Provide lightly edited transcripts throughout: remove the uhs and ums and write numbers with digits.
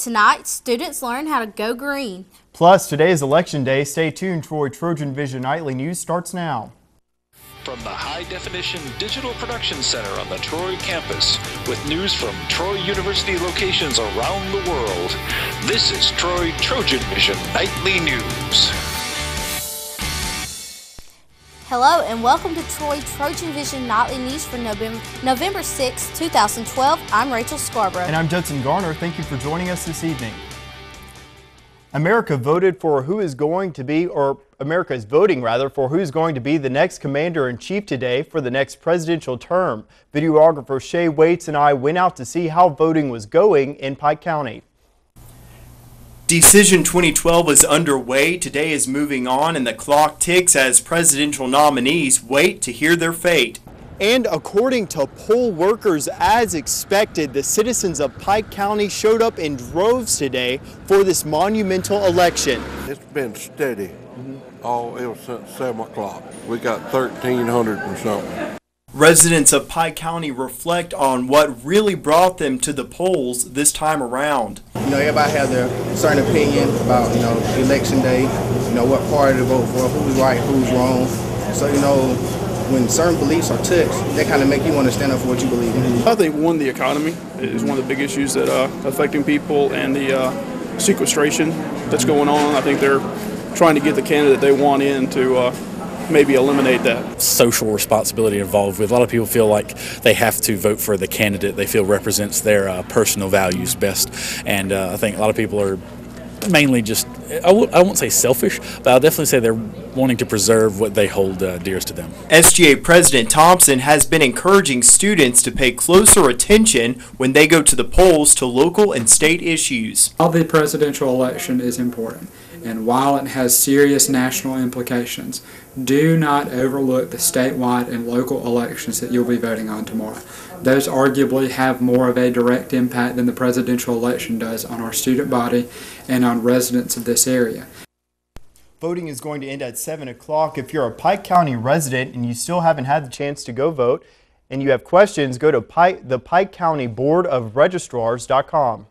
Tonight, students learn how to go green. Plus, today is Election Day. Stay tuned for TrojanVision Nightly News starts now. From the high-definition digital production center on the Troy campus, with news from Troy University locations around the world, this is Troy TrojanVision Nightly News. Hello and welcome to Troy TrojanVision Nightly News for November 6, 2012. I'm Rachel Scarborough. And I'm Judson Garner. Thank you for joining us this evening. America voted for who is going to be, or America is voting rather, for who's going to be the next commander-in-chief today for the next presidential term. Videographer Shay Waits and I went out to see how voting was going in Pike County. Decision 2012 is underway. Today is moving on and the clock ticks as presidential nominees wait to hear their fate. And according to poll workers, as expected, the citizens of Pike County showed up in droves today for this monumental election. It's been steady. It was since 7 o'clock. We got 1,300 and something. Residents of Pike County reflect on what really brought them to the polls this time around. Everybody has their certain opinion about, election day, what party to vote for, who's right, who's wrong. So, when certain beliefs are touched, they kind of make you want to stand up for what you believe in. I think, one, the economy is one of the big issues that affecting people, and the sequestration that's going on. I think they're trying to get the candidate they want in to maybe eliminate that. Social responsibility involved with. A lot of people feel like they have to vote for the candidate they feel represents their personal values best, and I think a lot of people are mainly just, I won't say selfish, but I'll definitely say they're wanting to preserve what they hold dearest to them. SGA President Thompson has been encouraging students to pay closer attention when they go to the polls to local and state issues. While the presidential election is important, and while it has serious national implications, do not overlook the statewide and local elections that you'll be voting on tomorrow. Those arguably have more of a direct impact than the presidential election does on our student body and on residents of this area. Voting is going to end at 7 o'clock. If you're a Pike County resident and you still haven't had the chance to go vote and you have questions, go to the Pike County Board of Registrars.com.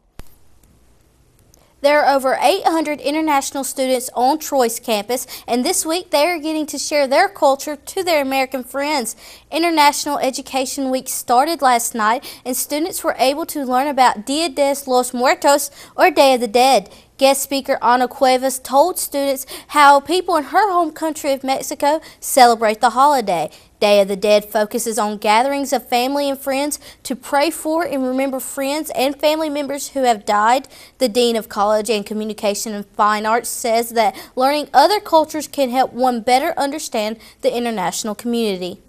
There are over 800 international students on Troy's campus, and this week they are getting to share their culture to their American friends. International Education Week started last night, and students were able to learn about Dia de los Muertos, or Day of the Dead. Guest speaker Ana Cuevas told students how people in her home country of Mexico celebrate the holiday. Day of the Dead focuses on gatherings of family and friends to pray for and remember friends and family members who have died. The Dean of College and Communication and Fine Arts says that learning other cultures can help one better understand the international community.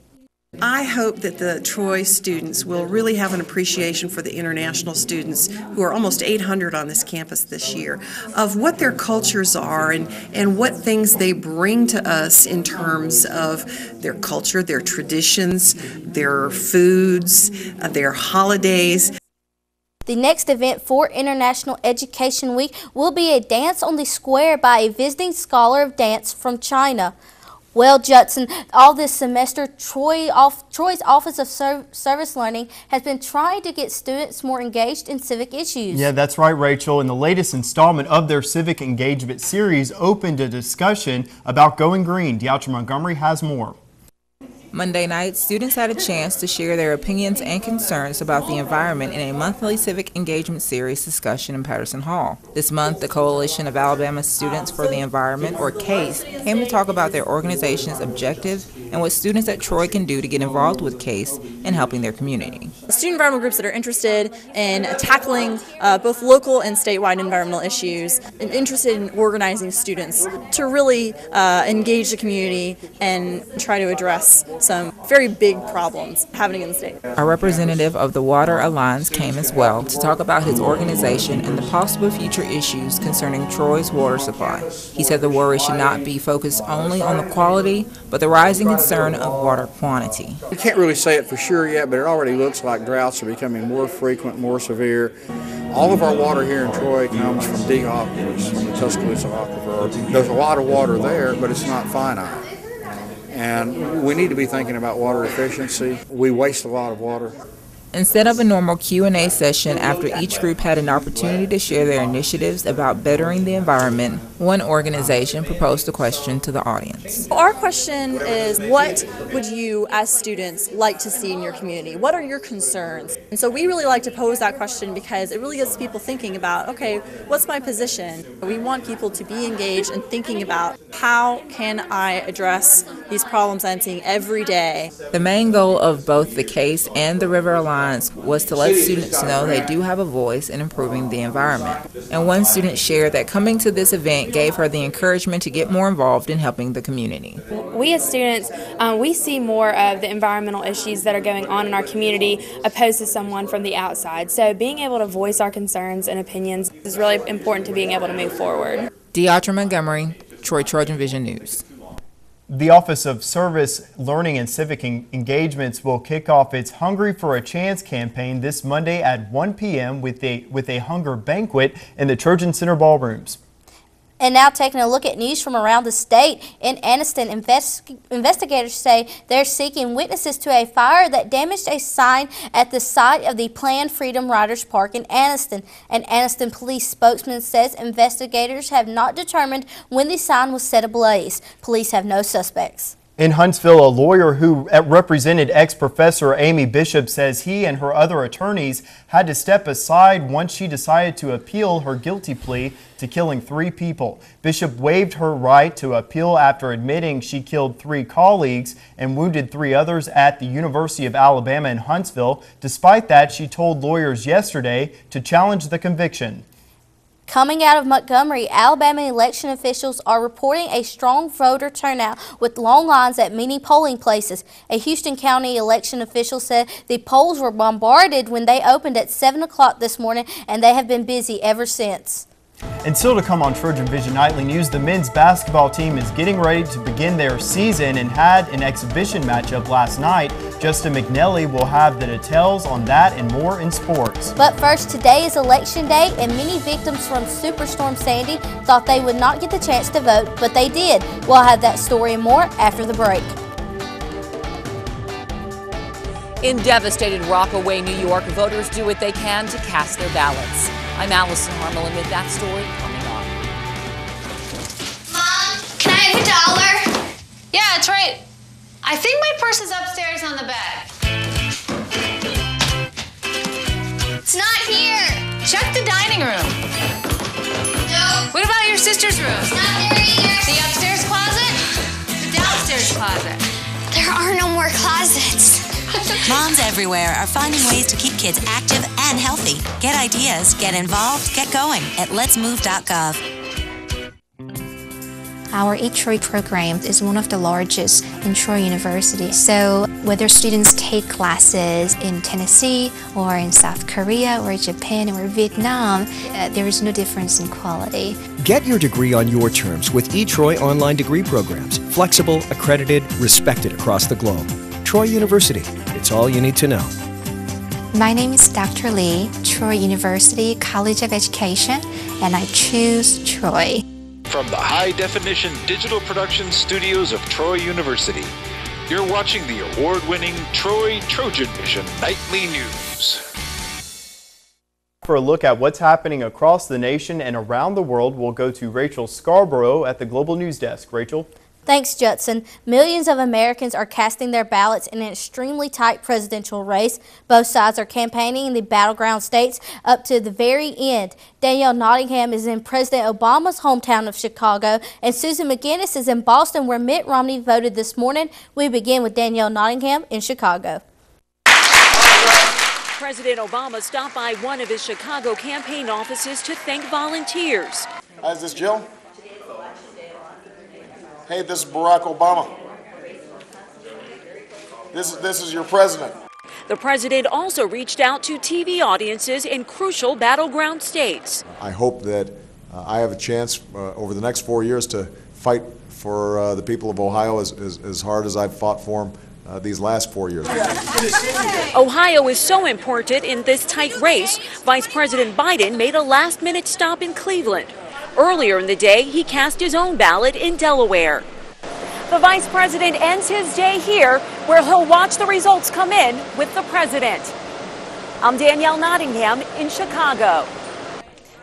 I hope that the Troy students will really have an appreciation for the international students, who are almost 800 on this campus this year, of what their cultures are and what things they bring to us in terms of their culture, their traditions, their foods, their holidays. The next event for International Education Week will be a dance on the square by a visiting scholar of dance from China. Well, Judson, all this semester, Troy's Office of Service Learning has been trying to get students more engaged in civic issues. Yeah, that's right, Rachel. And the latest installment of their civic engagement series opened a discussion about going green. Deoutra Montgomery has more. Monday night, students had a chance to share their opinions and concerns about the environment in a monthly civic engagement series discussion in Patterson Hall. This month, the Coalition of Alabama Students for the Environment, or CASE, came to talk about their organization's objective and what students at Troy can do to get involved with CASE and helping their community. Student environmental groups that are interested in tackling both local and statewide environmental issues, and interested in organizing students to really engage the community and try to address some very big problems happening in the state. A representative of the Water Alliance came as well to talk about his organization and the possible future issues concerning Troy's water supply. He said the worry should not be focused only on the quality, but the rising concern of water quantity. We can't really say it for sure yet, but it already looks like droughts are becoming more frequent, more severe. All of our water here in Troy comes from Dehopolis, from the Tuscaloosa Aquifer. There's a lot of water there, but it's not finite. And we need to be thinking about water efficiency. We waste a lot of water. Instead of a normal Q&A session after each group had an opportunity to share their initiatives about bettering the environment, one organization proposed a question to the audience. Our question is, what would you as students like to see in your community? What are your concerns? And so we really like to pose that question because it really gets people thinking about, okay, what's my position? We want people to be engaged in thinking about how can I address these problems I'm seeing every day. The main goal of both the CASE and the River Alliance was to let students know they do have a voice in improving the environment. And one student shared that coming to this event gave her the encouragement to get more involved in helping the community. We as students, we see more of the environmental issues that are going on in our community opposed to someone from the outside. So being able to voice our concerns and opinions is really important to being able to move forward. Deatra Montgomery, TrojanVision News. The Office of Service, Learning and Civic Engagements will kick off its Hungry for a Chance campaign this Monday at 1 p.m. with a hunger banquet in the Trojan Center ballrooms. And now taking a look at news from around the state. In Anniston, investigators say they're seeking witnesses to a fire that damaged a sign at the site of the planned Freedom Riders Park in Anniston. An Anniston police spokesman says investigators have not determined when the sign was set ablaze. Police have no suspects. In Huntsville, a lawyer who represented ex-professor Amy Bishop says he and her other attorneys had to step aside once she decided to appeal her guilty plea to killing 3 people. Bishop waived her right to appeal after admitting she killed 3 colleagues and wounded 3 others at the University of Alabama in Huntsville. Despite that, she told lawyers yesterday to challenge the conviction. Coming out of Montgomery, Alabama election officials are reporting a strong voter turnout with long lines at many polling places. A Houston County election official said the polls were bombarded when they opened at 7 o'clock this morning, and they have been busy ever since. And still to come on TrojanVision Nightly News, the men's basketball team is getting ready to begin their season and had an exhibition matchup last night. Justin McNelly will have the details on that and more in sports. But first, today is Election Day, and many victims from Superstorm Sandy thought they would not get the chance to vote, but they did. We'll have that story and more after the break. In devastated Rockaway, New York, voters do what they can to cast their ballots. I'm Allison Harmelin with that story coming on. Mom, can I have $1? Yeah, it's right. I think my purse is upstairs on the bed. It's not here. Check the dining room. No. What about your sister's room? It's not there either. The upstairs closet? The downstairs closet. There are no more closets. Moms everywhere are finding ways to keep kids active and healthy. Get ideas, get involved, get going at letsmove.gov. Our Eat Troy program is one of the largest in Troy University. So whether students take classes in Tennessee or in South Korea or Japan or Vietnam, there is no difference in quality. Get your degree on your terms with eTroy online degree programs. Flexible, accredited, respected across the globe. Troy University, it's all you need to know. My name is Dr. Lee, Troy University College of Education, and I choose Troy. From the high-definition digital production studios of Troy University, you're watching the award-winning TrojanVision Nightly News. For a look at what's happening across the nation and around the world, we'll go to Rachel Scarborough at the Global News Desk. Rachel? Thanks, Judson. Millions of Americans are casting their ballots in an extremely tight presidential race. Both sides are campaigning in the battleground states up to the very end. Danielle Nottingham is in President Obama's hometown of Chicago, and Susan McGinnis is in Boston, where Mitt Romney voted this morning. We begin with Danielle Nottingham in Chicago. President Obama stopped by one of his Chicago campaign offices to thank volunteers. Hi, is this Jill? Hey, this is Barack Obama. This is your president. The president also reached out to TV audiences in crucial battleground states. I hope that I have a chance over the next 4 years to fight for the people of Ohio as hard as I've fought for them these last 4 years. Ohio is so important in this tight race. Vice President Biden made a last-minute stop in Cleveland. Earlier in the day, he cast his own ballot in Delaware. The vice president ends his day here, where he'll watch the results come in with the president. I'm Danielle Nottingham in Chicago.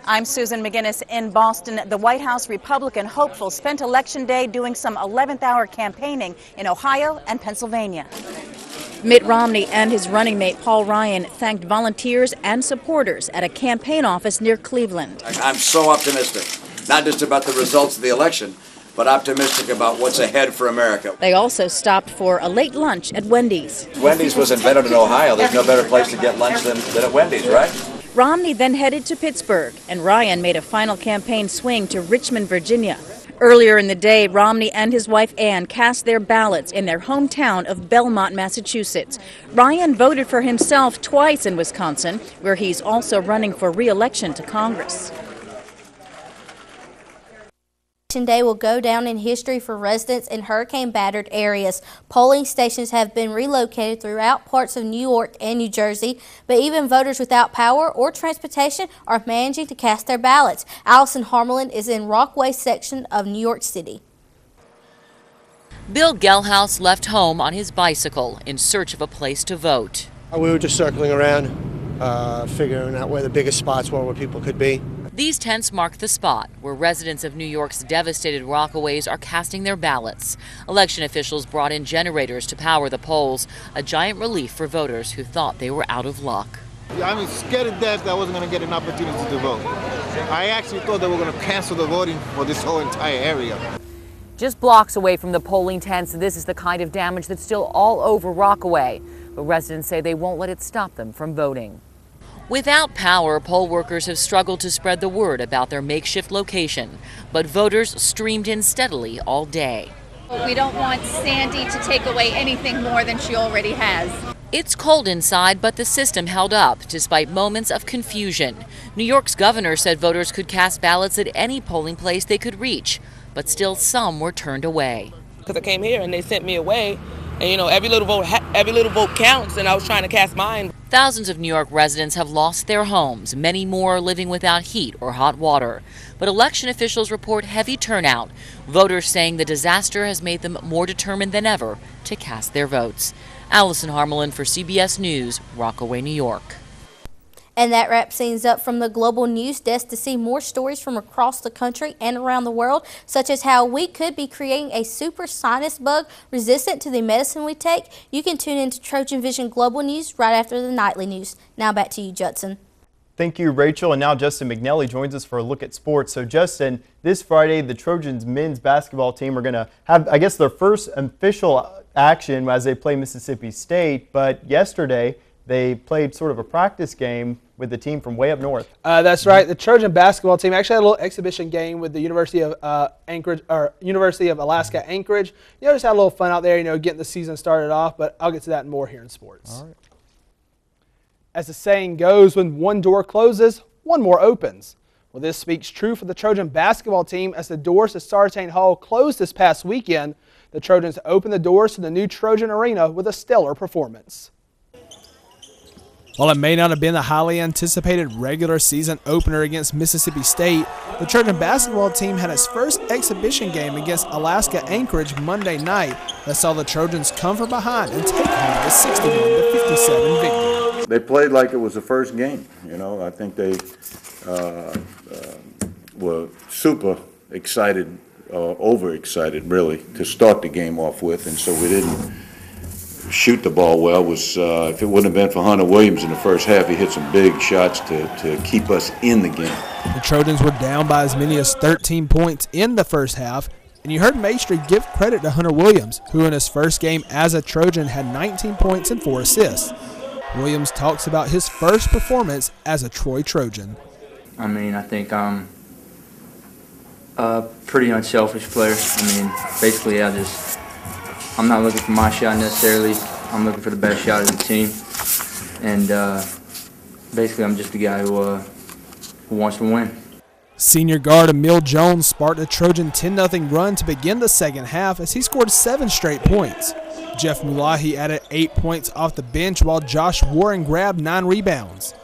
I'm Susan McGinnis in Boston. The White House Republican hopeful spent Election Day doing some 11th hour campaigning in Ohio and Pennsylvania. Mitt Romney and his running mate Paul Ryan thanked volunteers and supporters at a campaign office near Cleveland. I'm so optimistic, not just about the results of the election, but optimistic about what's ahead for America. They also stopped for a late lunch at Wendy's. Wendy's was invented in Ohio. There's no better place to get lunch than at Wendy's, right? Romney then headed to Pittsburgh, and Ryan made a final campaign swing to Richmond, Virginia. Earlier in the day, Romney and his wife Ann cast their ballots in their hometown of Belmont, Massachusetts. Ryan voted for himself twice in Wisconsin, where he's also running for re-election to Congress. Election Day will go down in history for residents in hurricane-battered areas. Polling stations have been relocated throughout parts of New York and New Jersey, but even voters without power or transportation are managing to cast their ballots. Allison Harmelin is in Rockaway section of New York City. Bill Gelhaus left home on his bicycle in search of a place to vote. We were just circling around, figuring out where the biggest spots were where people could be. These tents mark the spot where residents of New York's devastated Rockaways are casting their ballots. Election officials brought in generators to power the polls, a giant relief for voters who thought they were out of luck. I'm scared to death that I wasn't going to get an opportunity to vote. I actually thought they were going to cancel the voting for this whole entire area. Just blocks away from the polling tents, this is the kind of damage that's still all over Rockaway. But residents say they won't let it stop them from voting. Without power, poll workers have struggled to spread the word about their makeshift location, but voters streamed in steadily all day. We don't want Sandy to take away anything more than she already has. It's cold inside, but the system held up despite moments of confusion. New York's governor said voters could cast ballots at any polling place they could reach, but still some were turned away. Because I came here and they sent me away, and you know, every little vote counts, and I was trying to cast mine. Thousands of New York residents have lost their homes, many more are living without heat or hot water. But election officials report heavy turnout, voters saying the disaster has made them more determined than ever to cast their votes. Allison Harmelin for CBS News, Rockaway, New York. And that wraps things up from the Global News Desk. To see more stories from across the country and around the world, such as how we could be creating a super sinus bug resistant to the medicine we take, you can tune into Trojan Vision Global News right after the nightly news. Now back to you, Judson. Thank you, Rachel. And now Justin McNally joins us for a look at sports. So, Justin, this Friday, the Trojans men's basketball team are going to have, I guess, their first official action as they play Mississippi State. But yesterday, they played sort of a practice game with the team from way up north. That's right. The Trojan basketball team actually had a little exhibition game with the University of University of Alaska Anchorage. You know, just had a little fun out there, you know, getting the season started off. But I'll get to that and more here in sports. All right. As the saying goes, when one door closes, one more opens. Well, this speaks true for the Trojan basketball team as the doors to Sartain Hall closed this past weekend. The Trojans opened the doors to the new Trojan Arena with a stellar performance. While it may not have been the highly anticipated regular season opener against Mississippi State, the Trojan basketball team had its first exhibition game against Alaska Anchorage Monday night that saw the Trojans come from behind and take home the 61-57 victory. They played like it was the first game. You know, I think they were super excited, overexcited really, to start the game off with, and so we didn't shoot the ball well. If it wouldn't have been for Hunter Williams in the first half, he hit some big shots to keep us in the game. The Trojans were down by as many as 13 points in the first half, and you heard Maestri give credit to Hunter Williams, who in his first game as a Trojan had 19 points and 4 assists. Williams talks about his first performance as a Troy Trojan. I mean, I think I'm a pretty unselfish player. I mean, basically I'm not looking for my shot necessarily. I'm looking for the best shot of the team. And basically I'm just the guy who wants to win. Senior guard Emil Jones sparked a Trojan 10-0 run to begin the second half as he scored 7 straight points. Jeff Mulahi added 8 points off the bench while Josh Warren grabbed 9 rebounds.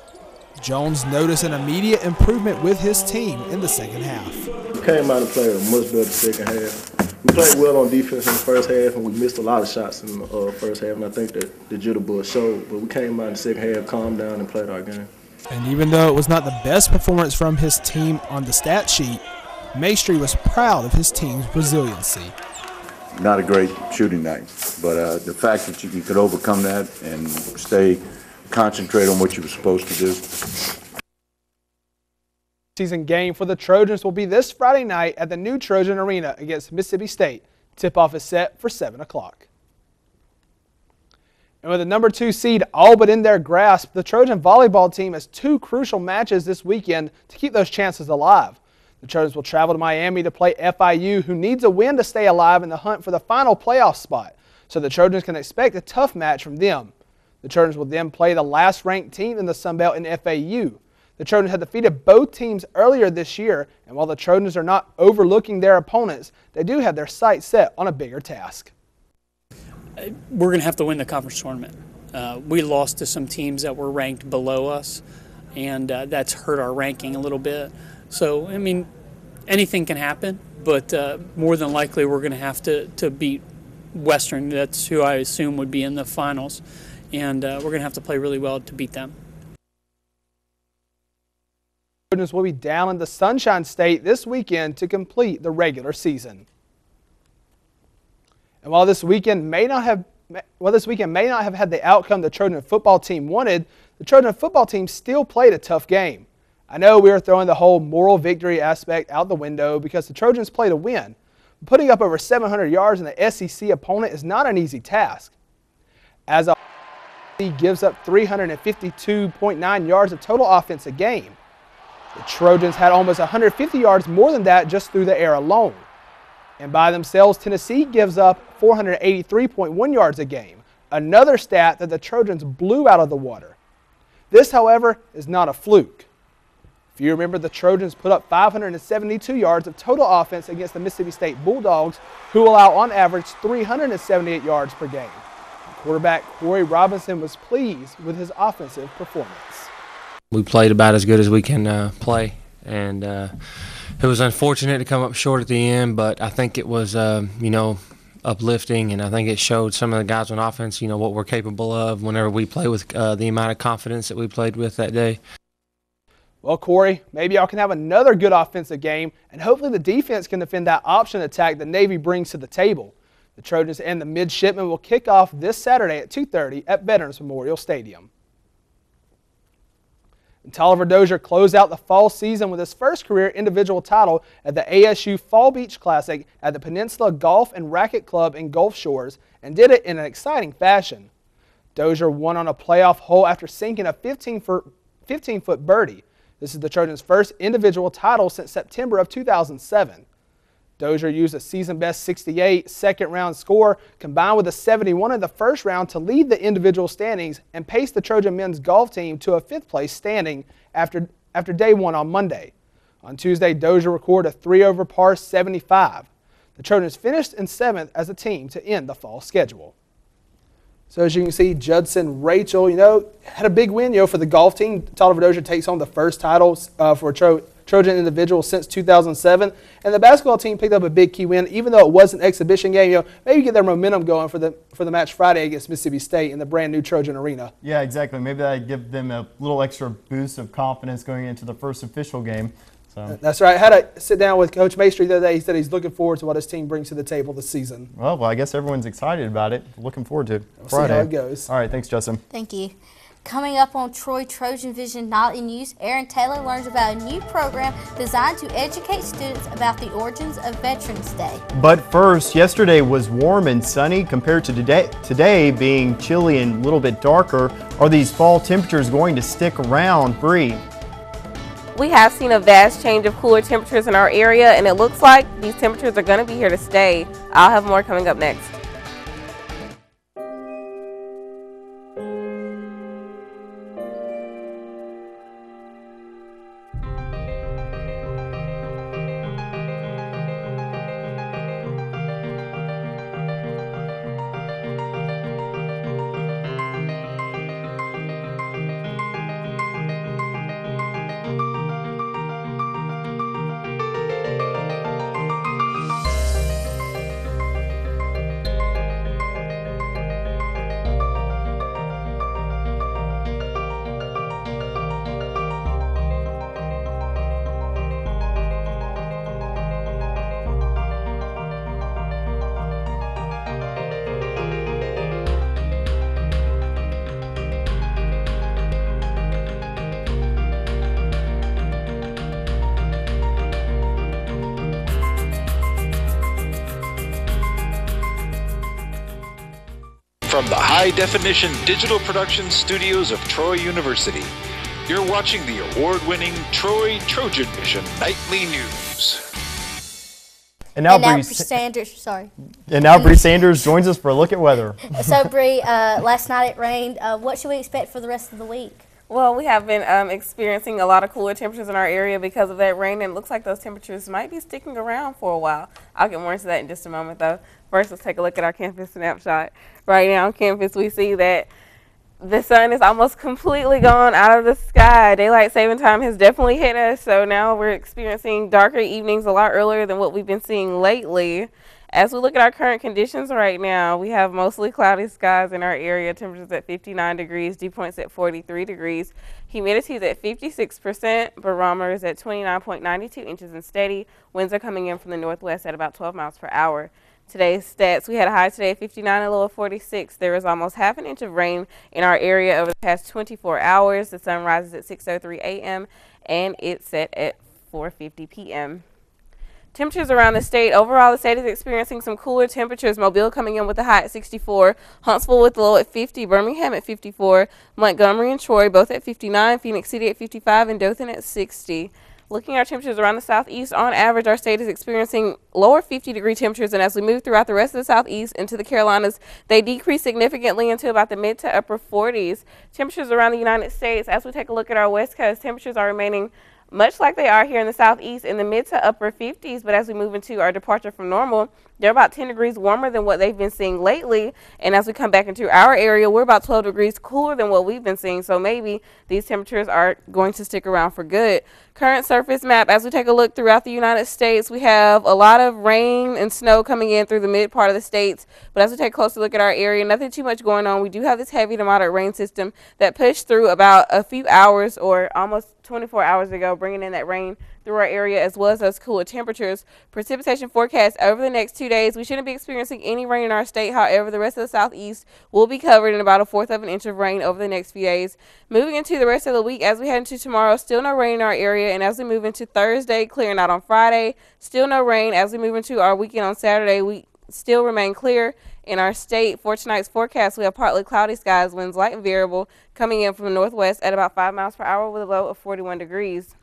Jones noticed an immediate improvement with his team in the second half. We came out and played a much better second half. We played well on defense in the first half, and we missed a lot of shots in the first half, and I think that the jitterbug showed. But we came out in the second half, calmed down, and played our game. And even though it was not the best performance from his team on the stat sheet, Maestri was proud of his team's resiliency. Not a great shooting night, but the fact that you could overcome that and stay concentrate on what you were supposed to do. Season game for the Trojans will be this Friday night at the new Trojan Arena against Mississippi State. Tip-off is set for 7 o'clock. And with the number 2 seed all but in their grasp, the Trojan volleyball team has 2 crucial matches this weekend to keep those chances alive. The Trojans will travel to Miami to play FIU, who needs a win to stay alive in the hunt for the final playoff spot. So the Trojans can expect a tough match from them. The Trojans will then play the last ranked team in the Sun Belt in FAU. The Trojans had defeated both teams earlier this year, and while the Trojans are not overlooking their opponents, they do have their sights set on a bigger task. We're going to have to win the conference tournament. We lost to some teams that were ranked below us, and that's hurt our ranking a little bit. So, I mean, anything can happen, but more than likely we're going to have to beat Western. That's who I assume would be in the finals, and we're going to have to play really well to beat them. The Trojans will be down in the Sunshine State this weekend to complete the regular season. And while this weekend may not have had the outcome the Trojan football team wanted, the Trojan football team still played a tough game. I know we are throwing the whole moral victory aspect out the window because the Trojans played a win. Putting up over 700 yards in the SEC opponent is not an easy task. As a whole, gives up 352.9 yards of total offense a game. The Trojans had almost 150 yards more than that just through the air alone. And by themselves, Tennessee gives up 483.1 yards a game, another stat that the Trojans blew out of the water. This, however, is not a fluke. If you remember, the Trojans put up 572 yards of total offense against the Mississippi State Bulldogs, who allow on average 378 yards per game. Quarterback Corey Robinson was pleased with his offensive performance. We played about as good as we can play, and it was unfortunate to come up short at the end, but I think it was, uplifting, and I think it showed some of the guys on offense, what we're capable of whenever we play with the amount of confidence that we played with that day. Well, Corey, maybe y'all can have another good offensive game, and hopefully the defense can defend that option attack that Navy brings to the table. The Trojans and the Midshipmen will kick off this Saturday at 2:30 at Veterans Memorial Stadium. And Tolliver Dozier closed out the fall season with his first career individual title at the ASU Fall Beach Classic at the Peninsula Golf and Racquet Club in Gulf Shores, and did it in an exciting fashion. Dozier won on a playoff hole after sinking a 15-foot birdie. This is the Trojans' first individual title since September of 2007. Dozier used a season-best 68 second-round score combined with a 71 in the first round to lead the individual standings and pace the Trojan men's golf team to a 5th-place standing after day 1 on Monday. On Tuesday, Dozier recorded a 3-over par 75. The Trojans finished in 7th as a team to end the fall schedule. So as you can see, Judson Rachel, had a big win, for the golf team. Tolliver Dozier takes home the first title for Trojan individual since 2007, and the basketball team picked up a big key win, even though it was an exhibition game. Maybe get their momentum going for the match Friday against Mississippi State in the brand new Trojan Arena. Yeah, exactly. Maybe that give them a little extra boost of confidence going into the first official game. So. That's right. I had to sit down with Coach Maestri the other day. He said he's looking forward to what his team brings to the table this season. Well, I guess everyone's excited about it. Looking forward to We'll Friday. See how it goes. All right, thanks, Justin. Thank you. Coming up on Troy TrojanVision Nightly News, Aaron Taylor learns about a new program designed to educate students about the origins of Veterans Day. But first, yesterday was warm and sunny compared to today being chilly and a little bit darker. Are these fall temperatures going to stick around, Bree? We have seen a vast change of cooler temperatures in our area, and it looks like these temperatures are going to be here to stay. I'll have more coming up next. from the high-definition digital production studios of Troy University. You're watching the award-winning TrojanVision Nightly News. And now Bree Sanders, sorry. And now Bree Sanders joins us for a look at weather. So Bree, last night it rained. What should we expect for the rest of the week? Well, we have been experiencing a lot of cooler temperatures in our area because of that rain, and it looks like those temperatures might be sticking around for a while. I'll get more into that in just a moment, though. First, let's take a look at our campus snapshot. Right now on campus, we see that the sun is almost completely gone out of the sky. Daylight saving time has definitely hit us, so now we're experiencing darker evenings a lot earlier than what we've been seeing lately. As we look at our current conditions right now, we have mostly cloudy skies in our area, temperatures at 59 degrees, dew points at 43 degrees. Humidity is at 56%, barometer is at 29.92 inches and steady. Winds are coming in from the northwest at about 12 miles per hour. Today's stats, we had a high today of 59 and a low of 46. There was almost half an inch of rain in our area over the past 24 hours. The sun rises at 6:03 a.m. and it's set at 4:50 p.m. Temperatures around the state. Overall, the state is experiencing some cooler temperatures. Mobile coming in with a high at 64, Huntsville with a low at 50, Birmingham at 54, Montgomery and Troy both at 59, Phoenix City at 55, and Dothan at 60. Looking at our temperatures around the southeast, on average, our state is experiencing lower 50-degree temperatures, and as we move throughout the rest of the southeast into the Carolinas, they decrease significantly into about the mid to upper 40s. Temperatures around the United States, as we take a look at our west coast, temperatures are remaining much like they are here in the southeast in the mid to upper 50s, but as we move into our departure from normal, they're about 10 degrees warmer than what they've been seeing lately, and as we come back into our area, we're about 12 degrees cooler than what we've been seeing, so maybe these temperatures are going to stick around for good. Current surface map, as we take a look throughout the United States, we have a lot of rain and snow coming in through the mid part of the states, but as we take a closer look at our area, nothing too much going on. We do have this heavy to moderate rain system that pushed through about a few hours or almost 24 hours ago, bringing in that rain through our area as well as those cooler temperatures. Precipitation forecast over the next 2 days. We shouldn't be experiencing any rain in our state. However, the rest of the southeast will be covered in about 1/4 of an inch of rain over the next few days. Moving into the rest of the week, as we head into tomorrow, still no rain in our area. And as we move into Thursday, clearing out on Friday, still no rain. As we move into our weekend on Saturday, we still remain clear in our state. For tonight's forecast, we have partly cloudy skies, winds light and variable, coming in from the northwest at about 5 miles per hour with a low of 41 degrees.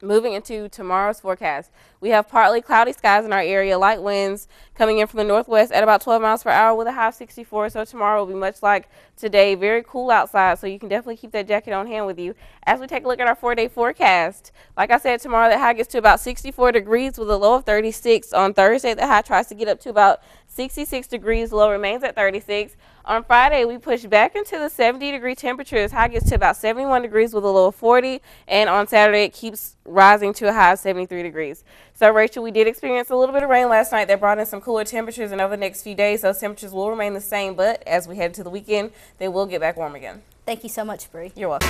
Moving into tomorrow's forecast, we have partly cloudy skies in our area, light winds coming in from the northwest at about 12 miles per hour with a high of 64. So tomorrow will be much like today, very cool outside, so you can definitely keep that jacket on hand with you. As we take a look at our 4-day forecast, like I said, tomorrow the high gets to about 64 degrees with a low of 36. On Thursday, the high tries to get up to about 66 degrees, low remains at 36. On Friday, we push back into the 70-degree temperatures. High gets to about 71 degrees with a low of 40. And on Saturday, it keeps rising to a high of 73 degrees. So, Rachel, we did experience a little bit of rain last night that brought in some cooler temperatures. And over the next few days, those temperatures will remain the same. But as we head to the weekend, they will get back warm again. Thank you so much, Bree. You're welcome.